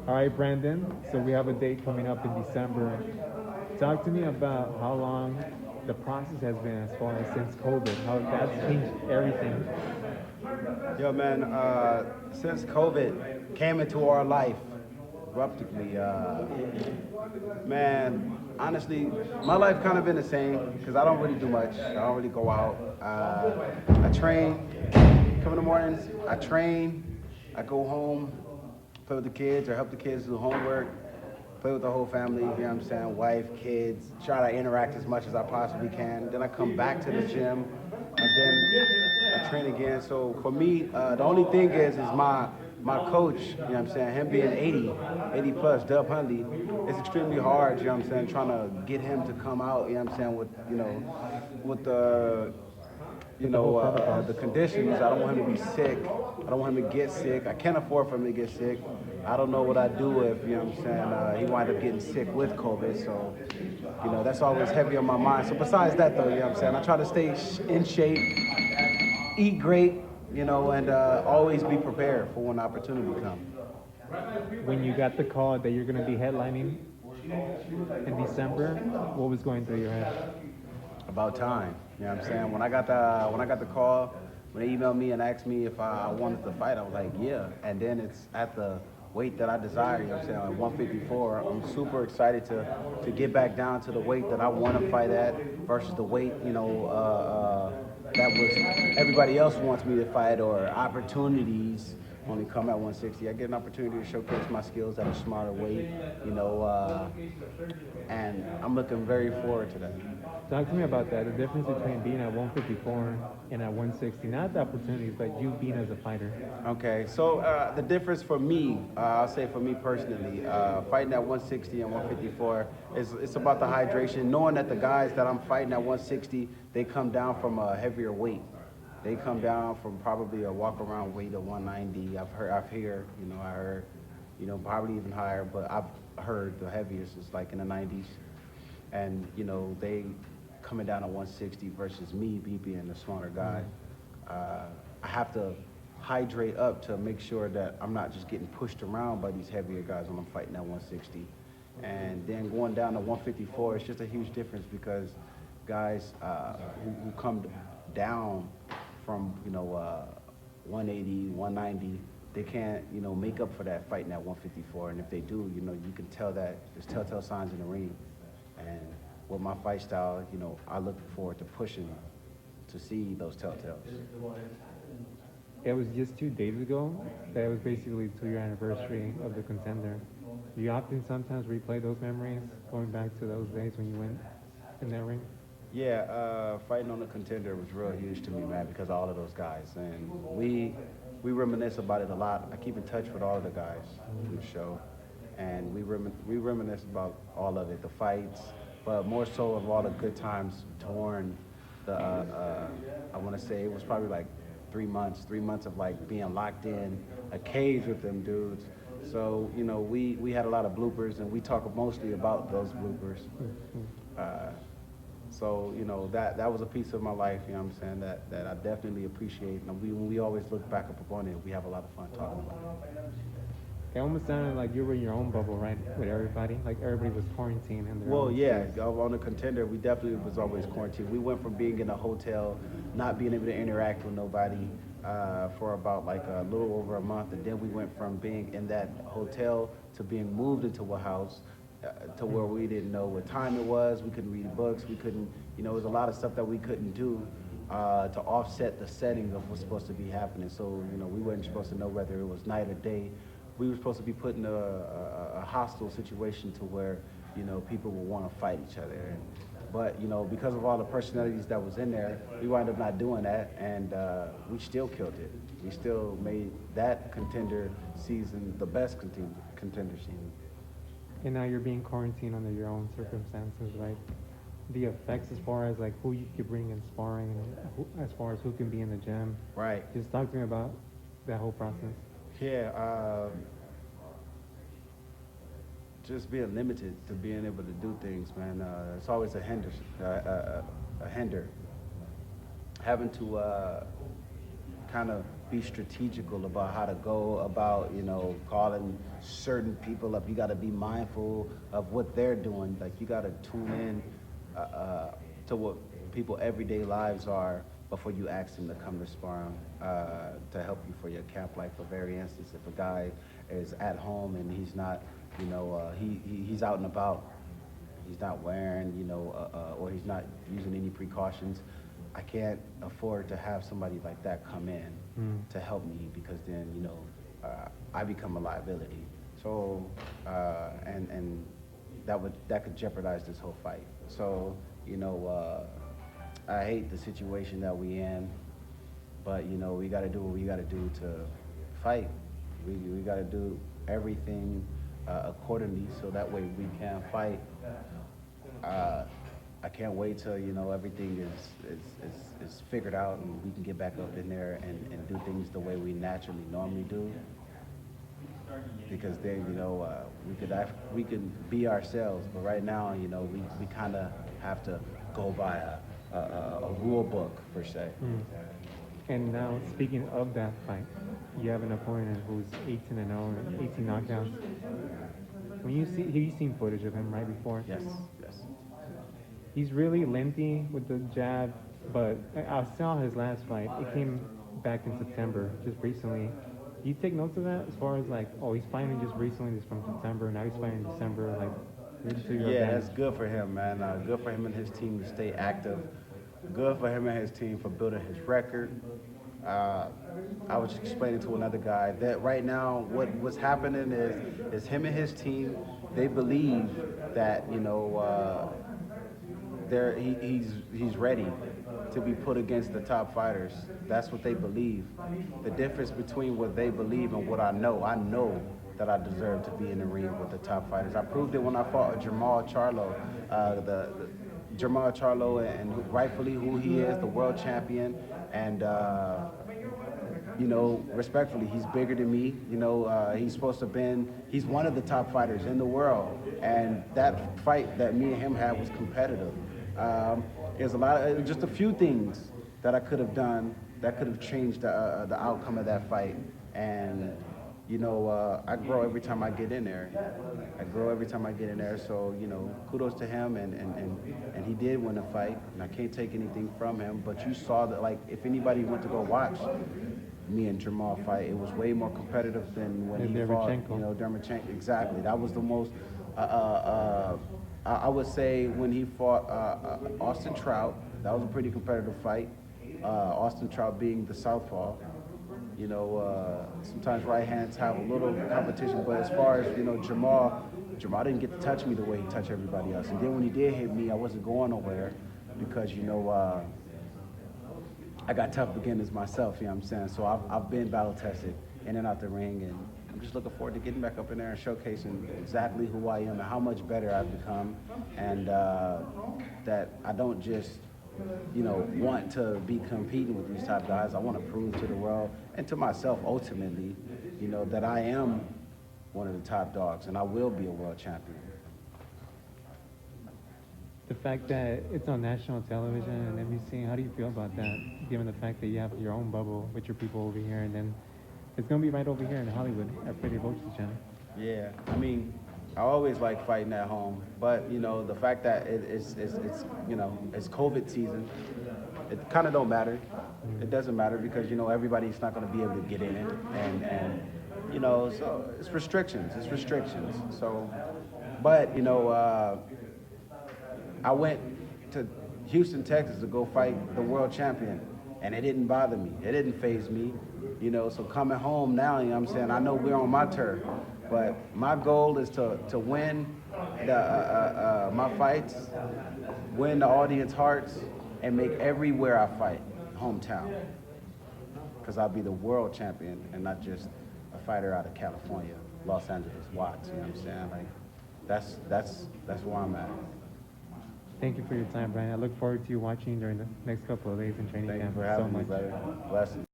All right, Brandon. So we have a date coming up in December. Talk to me about how long the process has been as far as since COVID, how that's changed everything. Yo, man, since COVID came into our life abruptly, man, honestly, my life kind of been the same because I don't really do much. I don't really go out. I train, come in the mornings, I train, I go home, play with the kids or help the kids do homework, play with the whole family, you know what I'm saying, wife, kids, try to interact as much as I possibly can. Then I come back to the gym, and then I train again. So for me, the only thing is my coach, you know what I'm saying, him being 80 plus, Dub Hundley, it's extremely hard, you know what I'm saying, trying to get him to come out, you know what I'm saying, with the With the whole protocol. the conditions. I don't want him to be sick. I don't want him to get sick. I can't afford for him to get sick. I don't know what I'd do if, you know what I'm saying, he wind up getting sick with COVID. So, that's always heavy on my mind. So besides that, though, you know what I'm saying, I try to stay in shape, eat great, and always be prepared for when opportunity comes. When you got the call that you're going to be headlining in December, what was going through your head? About time. You know what I'm saying? When I got the call, when they emailed me and asked me if I wanted to fight, I was like, yeah. And then it's at the weight that I desire, you know what I'm saying, at 154. I'm super excited to get back down to the weight that I want to fight at versus the weight, that was everybody else wants me to fight or opportunities only come at 160. I get an opportunity to showcase my skills at a smaller weight, and I'm looking very forward to that. Talk to me about that. The difference between being at 154 and at 160. Not the opportunities, but you being as a fighter. Okay, so the difference for me, I'll say for me personally, fighting at 160 and 154 is it's about the hydration. Knowing that the guys that I'm fighting at 160, they come down from a heavier weight. They come down from probably a walk around weight of 190. I heard, probably even higher, but I've heard the heaviest is like in the 90s, and they coming down to 160 versus me being the smaller guy. I have to hydrate up to make sure that I'm not just getting pushed around by these heavier guys when I'm fighting at 160. And then going down to 154, it's just a huge difference because guys who come down from 180, 190, they can't make up for that fighting at 154. And if they do, you can tell that there's telltale signs in the ring. And with my fight style, I look forward to pushing to see those telltales. It was just 2 days ago that it was basically 2-year anniversary of the contender. Do you often sometimes replay those memories, going back to those days when you went in that ring? Yeah, fighting on the contender was real huge to me, man, because of all of those guys. And we reminisce about it a lot. I keep in touch with all of the guys in the show. And we reminisce about all of it, the fights, but more so of all the good times torn. I want to say it was probably like 3 months of like being locked in a cage with them dudes. So, we had a lot of bloopers and we talk mostly about those bloopers. So, that was a piece of my life, you know what I'm saying, that I definitely appreciate. And when we always look back up upon it, we have a lot of fun talking about it. It almost sounded like you were in your own bubble, right, with everybody? Like everybody was quarantined in their Well, own yeah, space. on the contender, we definitely was always quarantined. We went from being in a hotel, not being able to interact with nobody for about like a little over a month, and then we went from being in that hotel to being moved into a house to where we didn't know what time it was. We couldn't read books. We couldn't, there was a lot of stuff that we couldn't do to offset the setting of what's supposed to be happening. So, we weren't supposed to know whether it was night or day. We were supposed to be put in a hostile situation to where, people would want to fight each other. But, because of all the personalities that was in there, we wound up not doing that, and we still killed it. We still made that contender season the best contender season. And now you're being quarantined under your own circumstances, right? The effects as far as like who you could bring in sparring, and as far as who can be in the gym. Right. Just talk to me about that whole process. Yeah, just being limited to being able to do things, man. It's always a hinder. Having to kind of be strategical about how to go about, calling certain people up. You got to be mindful of what they're doing. Like, you got to tune in to what people everyday lives are before you ask them to come to sparring to help you for your camp. Like, for very instance, if a guy is at home and he's not, he's out and about, he's not wearing, or he's not using any precautions, I can't afford to have somebody like that come in to help me, because then, I become a liability. So, and that could jeopardize this whole fight. So, I hate the situation that we in, but, we got to do what we got to do to fight. We got to do everything accordingly, so that way we can fight. I can't wait till, everything is figured out and we can get back up in there and do things the way we naturally normally do. Because then, we can be ourselves, but right now, we kind of have to go by a rule book, per se. And now, speaking of that fight, you have an opponent who's 18-0, 18 knockdowns. Have you seen footage of him right before? Yes. He's really lengthy with the jab, but I saw his last fight. It came back in September, just recently. Do you take notes of that as far as like, oh, he's fighting just recently, just from September, now he's fighting in December, like, yeah, that's good for him, man. Good for him and his team to stay active. Good for him and his team for building his record. I was just explaining to another guy that right now what's happening is him and his team, they believe that, he's ready to be put against the top fighters. That's what they believe. The difference between what they believe and what I know that I deserve to be in the ring with the top fighters. I proved it when I fought Jamal Charlo. Jamal Charlo, and rightfully who he is, the world champion, and respectfully, he's bigger than me. He's one of the top fighters in the world, and that fight that me and him had was competitive. There's just a few things that I could have done that could have changed the outcome of that fight, and I grow every time I get in there. So, kudos to him, and he did win a fight, and I can't take anything from him. But you saw that, like, if anybody went to go watch me and Jamal fight, it was way more competitive than when he fought, Dermachenko. Exactly. That was the most, I would say when he fought Austin Trout, that was a pretty competitive fight. Austin Trout being the southpaw. Sometimes right hands have a little competition, but as far as, Jamal didn't get to touch me the way he touched everybody else. And then when he did hit me, I wasn't going nowhere because, I got tough beginners myself, you know what I'm saying? So I've been battle tested in and out the ring, and I'm just looking forward to getting back up in there and showcasing exactly who I am and how much better I've become, and that I don't just want to be competing with these top guys. I want to prove to the world and to myself ultimately, that I am one of the top dogs and I will be a world champion. The fact that it's on national television and NBC, how do you feel about that, given the fact that you have your own bubble with your people over here, and then it's going to be right over here in Hollywood at Freddie Roach's channel? Yeah, I always like fighting at home, but the fact that it's COVID season, it kind of don't matter. It doesn't matter because everybody's not going to be able to get in it, and so it's restrictions. So, but I went to Houston, Texas to go fight the world champion, and it didn't bother me. It didn't faze me. So coming home now, I know we're on my turf, but my goal is to win my fights, win the audience hearts, and make everywhere I fight hometown. Because I'll be the world champion and not just a fighter out of California, Los Angeles, Watts. You know what I'm saying? Like, that's where I'm at. Thank you for your time, Brian. I look forward to you watching during the next couple of days in training camp. Thank you for having me, brother. Blessings.